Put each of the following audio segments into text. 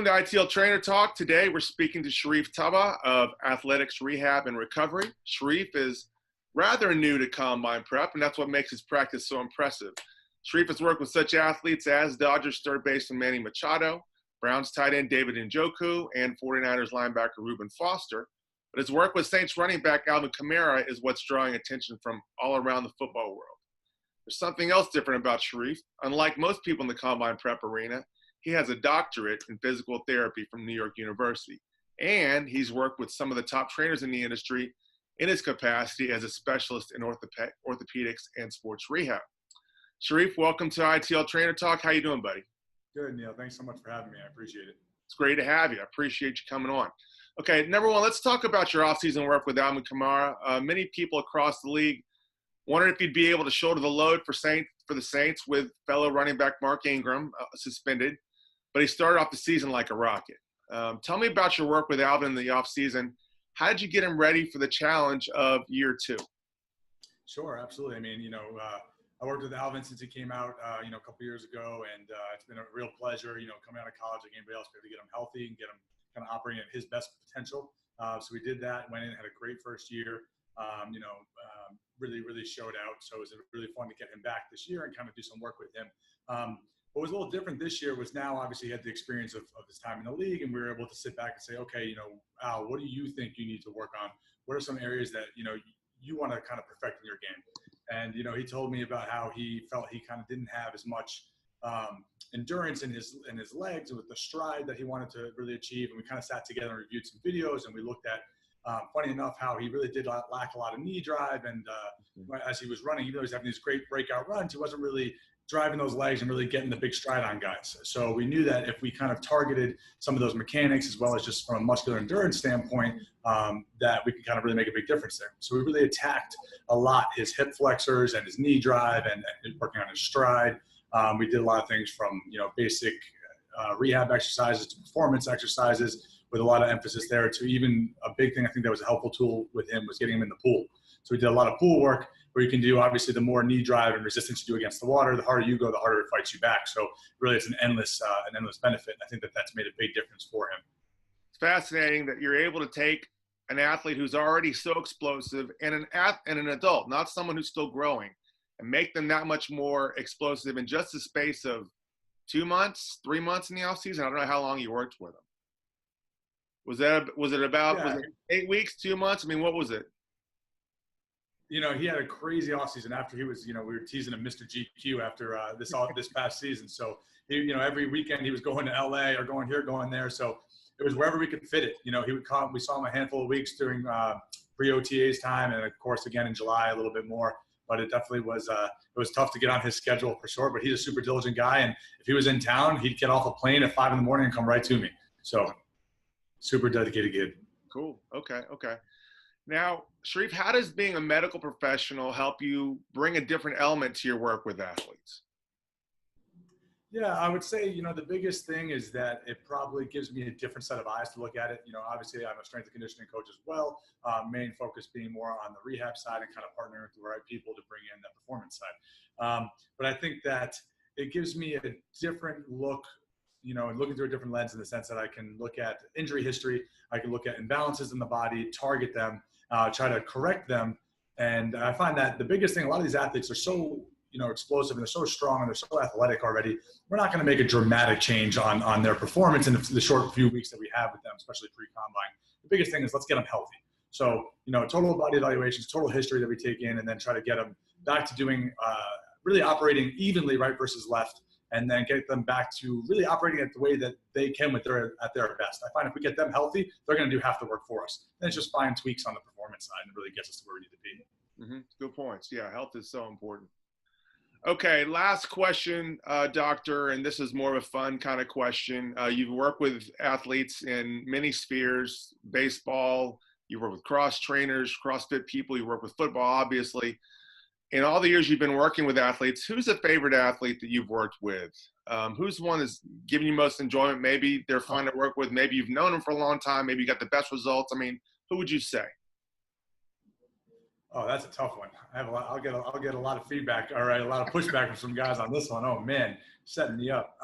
to ITL Trainer Talk. Today we're speaking to Sharif Tabbah of Athletix, Rehab, and Recovery. Sharif is rather new to combine prep, and that's what makes his practice so impressive. Sharif has worked with such athletes as Dodgers third baseman Manny Machado, Browns tight end David Njoku, and 49ers linebacker Reuben Foster. But his work with Saints running back Alvin Kamara is what's drawing attention from all around the football world. There's something else different about Sharif. Unlike most people in the combine prep arena, he has a doctorate in physical therapy from New York University, and he's worked with some of the top trainers in the industry in his capacity as a specialist in orthopedics and sports rehab. Sharif, welcome to ITL Trainer Talk. How you doing, buddy? Good, Neil. Thanks so much for having me. I appreciate it. It's great to have you. I appreciate you coming on. Okay, number one, let's talk about your offseason work with Alvin Kamara. Many people across the league wondered if you'd be able to shoulder the load for the Saints with fellow running back Mark Ingram suspended, but he started off the season like a rocket. Tell me about your work with Alvin in the offseason. How did you get him ready for the challenge of year two? Sure, absolutely. I mean, I worked with Alvin since he came out, a couple years ago, and it's been a real pleasure, coming out of college like anybody else, to get him healthy and get him kind of operating at his best potential. So we did that, went in, had a great first year, really showed out. So it was really fun to get him back this year and kind of do some work with him. What was a little different this year was now obviously he had the experience of his time in the league, and we were able to sit back and say, okay, Al, what do you think you need to work on? What are some areas that, you want to kind of perfect in your game? And, he told me about how he felt he kind of didn't have as much endurance in his legs with the stride that he wanted to really achieve. And we kind of sat together and reviewed some videos, and we looked at, funny enough, how he really did lack a lot of knee drive. And as he was running, even though he's having these great breakout runs, he wasn't really driving those legs and really getting the big stride on guys. So we knew that if we kind of targeted some of those mechanics, as well as just from a muscular endurance standpoint, that we can kind of really make a big difference there. So we really attacked a lot his hip flexors and his knee drive and working on his stride. We did a lot of things from, basic rehab exercises to performance exercises, with a lot of emphasis there, to even a big thing I think that was a helpful tool with him was getting him in the pool. So we did a lot of pool work, where you can do, obviously, the more knee drive and resistance you do against the water, the harder you go, the harder it fights you back. So really it's an endless benefit. And I think that's made a big difference for him. It's fascinating that you're able to take an athlete who's already so explosive and an adult, not someone who's still growing, and make them that much more explosive in just the space of 2 months, 3 months in the offseason. I don't know how long you worked with him. Was it 8 weeks, 2 months? I mean, what was it? He had a crazy offseason after he was, we were teasing him Mr. GQ after this past season. So, every weekend he was going to LA or going here, going there. So it was wherever we could fit it. We saw him a handful of weeks during pre-OTA's time. And of course, again, in July, a little bit more. But it definitely was, it was tough to get on his schedule for sure. But he's a super diligent guy. And if he was in town, he'd get off a plane at 5 a.m. and come right to me. So super dedicated kid. Cool. Okay. Now, Sharif, how does being a medical professional help you bring a different element to your work with athletes? Yeah, I would say, the biggest thing is that it probably gives me a different set of eyes to look at it. Obviously I'm a strength and conditioning coach as well. Main focus being more on the rehab side and kind of partnering with the right people to bring in the performance side. But I think that it gives me a different look, and looking through a different lens, in the sense that I can look at injury history, I can look at imbalances in the body, target them, try to correct them. And I find that the biggest thing, a lot of these athletes are so, explosive, and they're so strong, and they're so athletic already. We're not going to make a dramatic change on their performance in the short few weeks that we have with them, especially pre-combine. The biggest thing is let's get them healthy. So, total body evaluations, total history that we take in, and then try to get them back to doing, really operating evenly right versus left, and then get them back to really operating at the way that they can at their best. I find if we get them healthy, they're going to do half the work for us. Then it's just fine tweaks on the performance side, and it really gets us to where we need to be. Mm-hmm. Good points. Yeah, health is so important. Okay, last question, Doctor, and this is more of a fun kind of question. You've worked with athletes in many spheres: baseball, you work with cross trainers, CrossFit people, you work with football, obviously. In all the years you've been working with athletes, who's a favorite athlete that you've worked with? Who's the one that's given you most enjoyment? Maybe they're fun to work with. Maybe you've known them for a long time. Maybe you got the best results. I mean, who would you say? Oh, that's a tough one. I'll get a lot of feedback. All right, a lot of pushback from some guys on this one. Oh man, setting me up.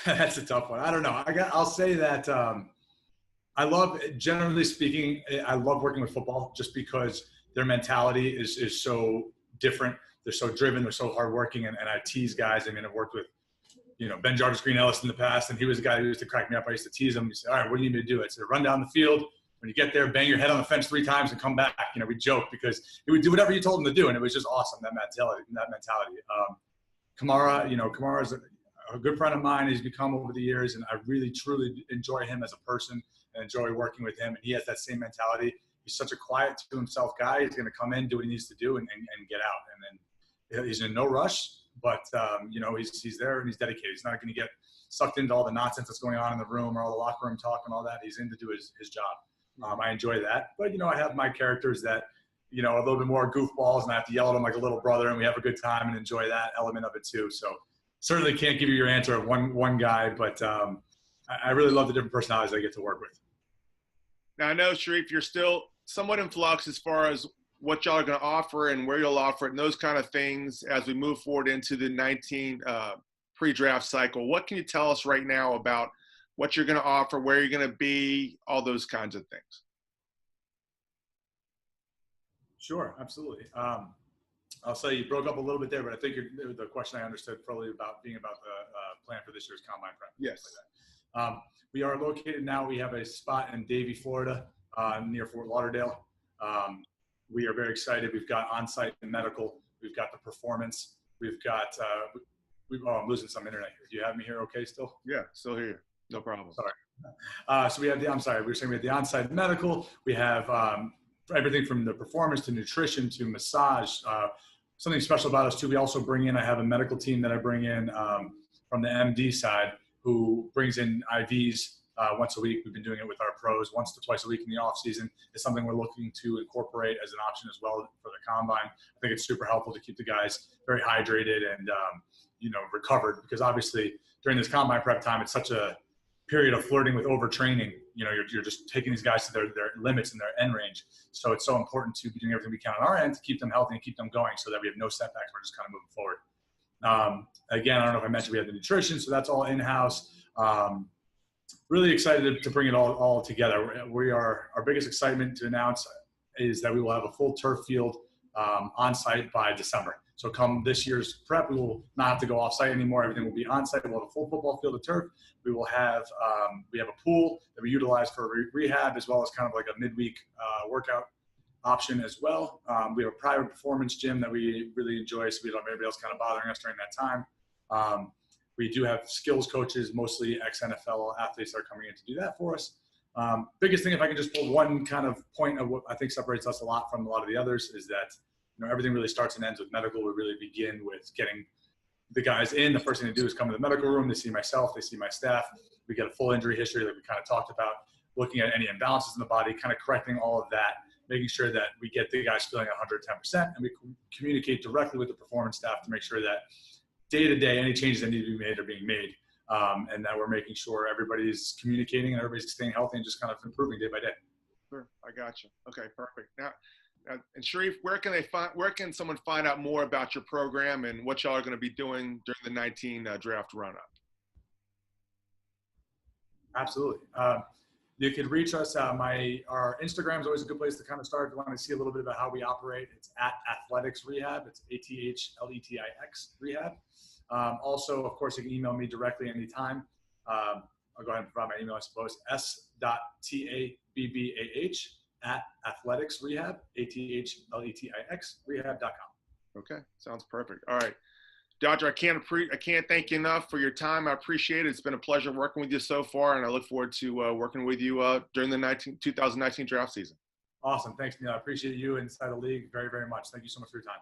That's a tough one. I don't know. I'll say that I love, generally speaking, I love working with football just because their mentality is so different. They're so driven. They're so hardworking. And I tease guys. I mean, I've worked with, Ben Jarvis Green Ellis in the past, and he was a guy who used to crack me up. I used to tease him. He said, all right, what do you need me to do? I said, run down the field. When you get there, bang your head on the fence 3 times and come back. We joke because he would do whatever you told him to do. And it was just awesome, that mentality. Kamara is a good friend of mine. He's become over the years, and I really, truly enjoy him as a person and enjoy working with him. And he has that same mentality. He's such a quiet to himself guy. He's going to come in, do what he needs to do, and get out. And then he's in no rush, but he's there and he's dedicated. He's not going to get sucked into all the nonsense that's going on in the room or all the locker room talk and all that. He's in to do his job. I enjoy that. But, I have my characters that, a little bit more goofballs, and I have to yell at them like a little brother, and we have a good time and enjoy that element of it too. So certainly can't give you your answer of one guy, but I really love the different personalities I get to work with. Now, I know, Sharif, you're still somewhat in flux as far as what y'all are going to offer and where you'll offer it and those kind of things as we move forward into the 19 pre-draft cycle. What can you tell us right now about what you're going to offer, where you're going to be, all those kinds of things? Sure, absolutely. I'll say you broke up a little bit there, but I think the question I understood probably being about the plan for this year's combine prep. Yes. Like we are located now. We have a spot in Davie, Florida, near Fort Lauderdale. We are very excited. We've got on-site medical. We've got the performance. We've got I'm losing some internet here. Do you have me here okay still? Yeah, still here. No problem. Sorry. So we have we have the on-site medical. We have everything from the performance to nutrition to massage. Something special about us too, we also bring in, I have a medical team that I bring in from the MD side who brings in IVs once a week. We've been doing it with our pros once to twice a week in the off season. It's something we're looking to incorporate as an option as well for the combine. I think it's super helpful to keep the guys very hydrated and, recovered, because obviously during this combine prep time, it's such a period of flirting with overtraining. You're just taking these guys to their limits and their end range. So it's so important to be doing everything we can on our end to keep them healthy and keep them going so that we have no setbacks. We're just kind of moving forward. Again, I don't know if I mentioned we have the nutrition, so that's all in-house. Really excited to bring it all together. Our biggest excitement to announce is that we will have a full turf field on site by December. So come this year's prep, we will not have to go off site anymore. Everything will be on site. We'll have a full football field of turf. We will have we have a pool that we utilize for rehab, as well as kind of like a midweek workout option as well. We have a private performance gym that we really enjoy, so we don't have anybody else kind of bothering us during that time. We do have skills coaches, mostly ex-NFL athletes that are coming in to do that for us. Biggest thing, if I can just pull one kind of point of what I think separates us a lot from a lot of the others, is that everything really starts and ends with medical. We really begin with getting the guys in. The first thing to do is come to the medical room. They see myself, they see my staff. We get a full injury history that we kind of talked about, looking at any imbalances in the body, kind of correcting all of that, making sure that we get the guys feeling 110%, and we communicate directly with the performance staff to make sure that day to day, any changes that need to be made are being made, and that we're making sure everybody's communicating and everybody's staying healthy and just kind of improving day by day. Sure, I got you. Okay, perfect. Now, and Sharif, where can someone find out more about your program and what y'all are going to be doing during the 19 draft run-up? Absolutely. You can reach us. Our Instagram is always a good place to kind of start. If you want to see a little bit about how we operate, it's at Athletix Rehab. It's ATHLETIX Rehab. Also, of course, you can email me directly anytime. I'll go ahead and provide my email, I suppose. s.tabbah@Athletix Rehab, ATHLETIX Rehab.com. Okay, sounds perfect. All right. Doctor, I can't thank you enough for your time. I appreciate it. It's been a pleasure working with you so far, and I look forward to working with you during the 2019 draft season. Awesome. Thanks, Neil. I appreciate you inside the league very, very much. Thank you so much for your time.